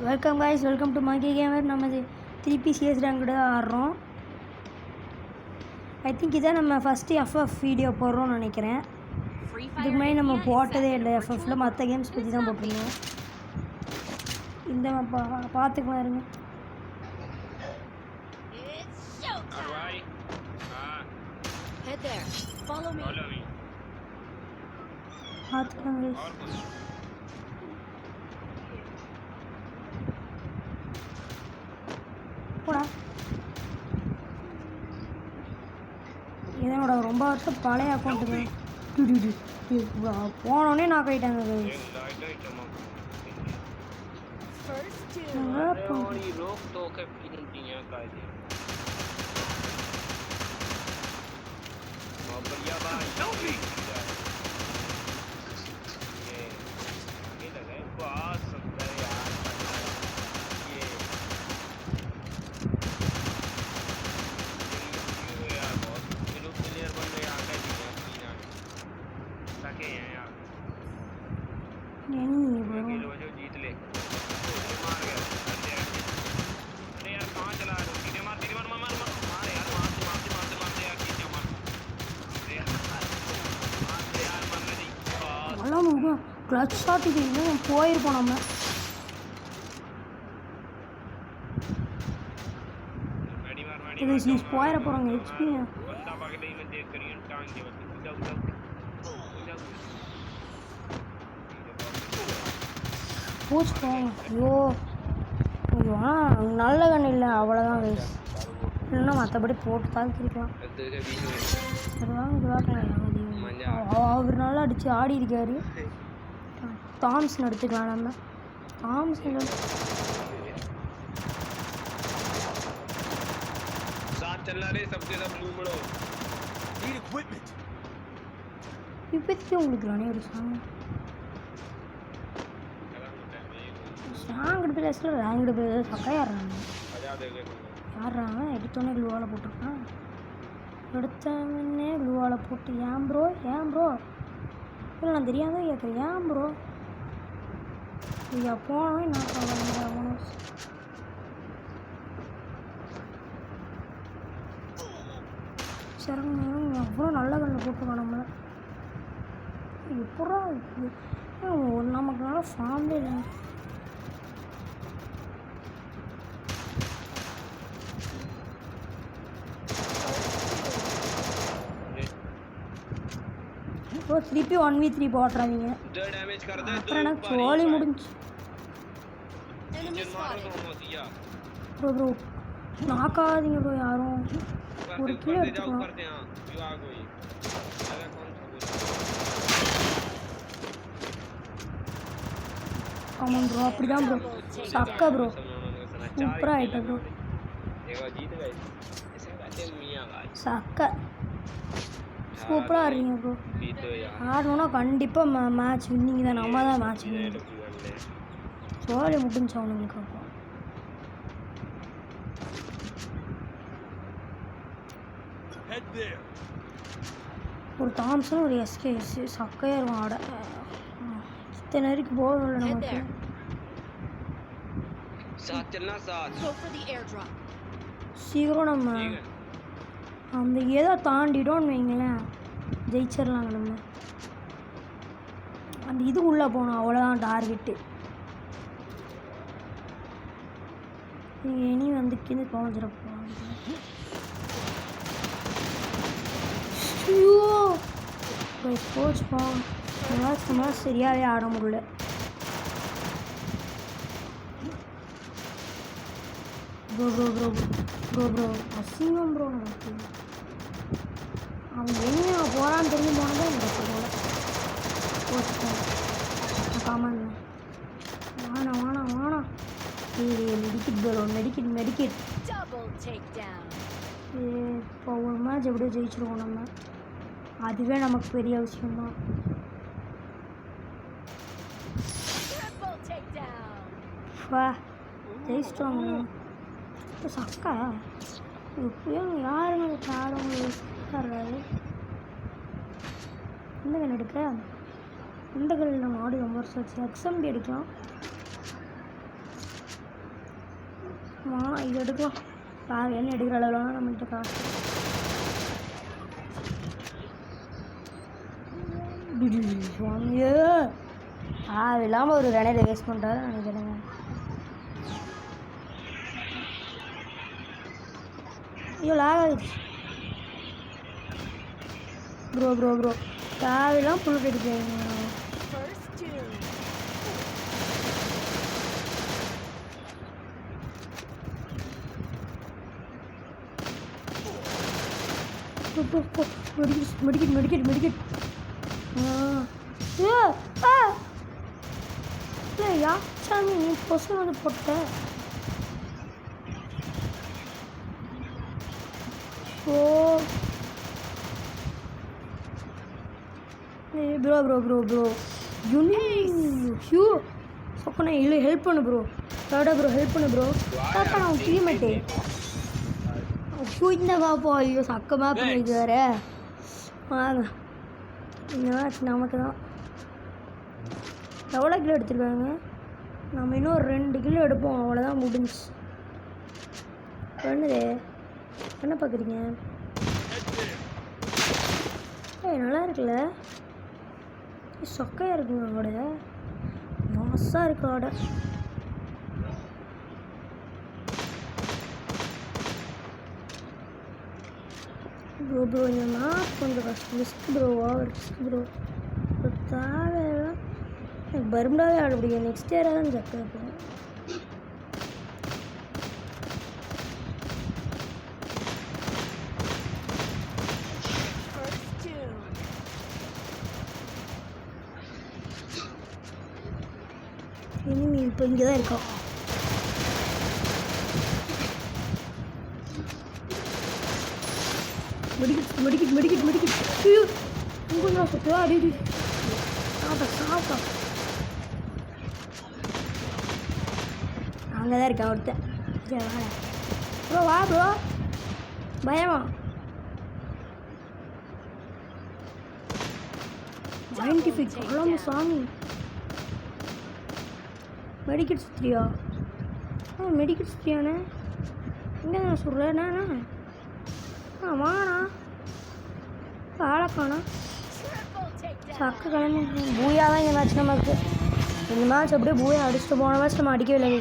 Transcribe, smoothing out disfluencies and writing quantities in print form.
Welcome guys, welcome to monkey gamer. நம்ம திருப்பி CS ரேங்கோட ஆடுறோம். I think இதான் நம்ம ஃபஸ்ட்டு எஃப்எஃப் வீடியோ போடுறோம்னு நினைக்கிறேன். இதுக்கு முன்னாடி நம்ம போட்டதே இல்லை எஃப்எஃப்பில், மற்ற கேம்ஸ் பற்றி தான் போட்டிருந்தோம். இந்த பார்த்துக்கலாம் இருங்க. பார்த்துக்கலாம் கைஸ். போடா, இதனோட ரொம்ப வருஷம் பழைய அக்கௌண்ட்டுங்க. போனோடனே நான் போயிட்டாங்க. கிளச் ஷாட் இது போயிருப்போம் நம்ம. இது போயிட போகிறாங்க ஹெச்பி. போச்சு போங்க. ஐயோ ஐயோ, நல்ல கண்ணு இல்லை, அவ்வளோதான் கைஸ். இல்லைன்னா மற்றபடி போட்டு தாக்கிருக்கலாம். சரி வாங்க, இது வாக்கலாம். அவர் நல்லா அடித்து ஆடி இருக்காரு. தாம்சன் எடுத்துக்கலாம் நம்ம. தாம்சன் இப்போதைக்கு உங்களுக்கு ஒரு சாங் எடுத்து ரேங்க் எடுத்து சக்கையாடுறாங்க. யாடுறாங்க எடுத்தோடனே க்ளூவால் போட்டிருக்கான். எடுத்தோடனே க்ளூவால் போட்டு ஏன் ப்ரோ இல்லை நான் தெரியாத கேட்குறேன். ஏன் ப்ரோ ஐயா போனவே நான் சொல்லுங்க. சரிங்க, அவ்வளோ நல்ல கண்ணு போட்டுருக்கோம் நம்மளை. எப்படா நமக்கு நல்லா ஃபார்ம்லே இல்லை. இப்போ திருப்பி 1v3 போட்டுறாதீங்க. அப்புறம் எனக்கு சோழி முடிஞ்சு. ப்ரோ நாக்காதீங்க ப்ரோ, யாரும் ஒரு கிலோ எடுத்துக்கலாம். ஆமாம் ப்ரோ, அப்படிதான் ப்ரோ. சக்கா ப்ரோ, சூப்பராக ஆகிட்ட ப்ரோ. சக்கா சூப்பராக ஆடுறீங்க ப்ரோ. ஆடணுன்னா கண்டிப்பாக மேட்ச் வின்னிங் தான். நம்ம தான் மேட்ச் வின்னிங். சோழி முடிஞ்சோம் அவனுங்களுக்கு. அப்போ ஒரு தாம்சன் ஒரு எஸ்கேஎஸ் சக்கையாக இருக்கும் ஆட. இத்தனை வரைக்கும் போகல நமக்கு. சீக்கிரம் நம்ம அந்த ஏதோ தாண்டிட்டோன்னு வைங்களேன், ஜெயிச்சிடலாங்க நம்ம. அந்த இது உள்ளே போனோம், அவ்வளோதான் டார்கெட்டு. இனி வந்து கீழே தோஞ்சிடப்போம். கோச் போவோம். நம்மளால் சரியாகவே ஆட முடியல. Bro bro bro bro bro அசிங்கம் ப்ரோ. நமக்கு அவன் எங்கே போகிறான்னு தெரிஞ்சு போனதான் எனக்கு போல. கோச் போவோம். காமன் வானா மெடிக்கிட் ப்ரோ, மெடிக்கிட். இப்போ ஒரு மேட்ச் எப்படியோ ஜெயிச்சிருவோம் நம்ம. அதுவே நமக்கு பெரிய விஷயம்தான். ஜெயிச்சிட்டோங்க. இப்போ சக்கா இப்போயும் யாருமே ஆடவங்க இந்த கல் எடுக்க. இந்த கல் நம்ம ஆடி ரொம்ப வருஷம் வச்சு எக்ஸம்பி எடுக்கலாம். இது எடுக்கலாம். என்ன எடுக்கிற அளவுலாம் நம்மகிட்ட காசு. இல்லாமல் ஒரு கடையில் வேஸ்ட் பண்ணுறாரு நினைக்கிறேங்க. ஐயோ லாக் ஆகிடுச்சு. ப்ரோ தேவையெல்லாம் புல் அடிக்கிறீங்க. மெடிக்கெட் யா சாமி நீ கொசு வந்து போட்ட. ஓ ப்ரோ ஹியூ சொக்கண்ணா இல்லை ஹெல்ப் பண்ணு ப்ரோ. ஹெல்ப் பண்ணு ப்ரோ. தாத்தா நான் டீம்மேட்டு ஹியூ இந்த பாப்பா. ஐயோ சக்கமாக பண்ணிது வேறு. வாங்க இந்த மேட்ச் நமக்கு தான். எவ்வளோ கிலோ எடுத்துருக்காங்க? நம்ம இன்னும் ஒரு 2 கிலோ எடுப்போம், அவ்வளோதான் முடிஞ்சு. பண்ணுதே என்ன பார்க்குறீங்க? நல்லா இருக்குல்ல, சொக்கையாக இருக்குங்க. அவட மாசாக இருக்கு அவட. ப்ரோ இந்த மேப் கொஞ்சம் கஷ்டம். Risk bro, over risk bro. தேவையெல்லாம் எனக்கு பர்முடாவே ஆட பிடிக்கும். நெக்ஸ்ட் இயராக தான் சக்கை வைப்பேன். இனிமே இப்போ இங்கே தான் இருக்கோம். மெடிக்கெட் ஐயோ இங்கே சுற்றுவா. அடி சாப்பிட்டா அங்கே தான் இருக்கேன் ஒருத்தன். சரி வாங்க ப்ரோ, வா ப்ரோ. பயமா 95 அவ்வளோ சாமி. மெடிக்கெட் சுற்றியா? மெடிக்கெட் சுற்றியாண்ணே எங்கே நான் சொல்கிறேண்ணா? வாங்கண்ணா ஆளக்காண்ணா. சக்கு கிளம்பி பூயா தான் இந்த மேட்ச் நமக்கு. இந்த மேட்ச் அப்படியே பூயா அடிச்சுட்டு போன மேட்ச் நம்ம அடிக்கவே இல்லை.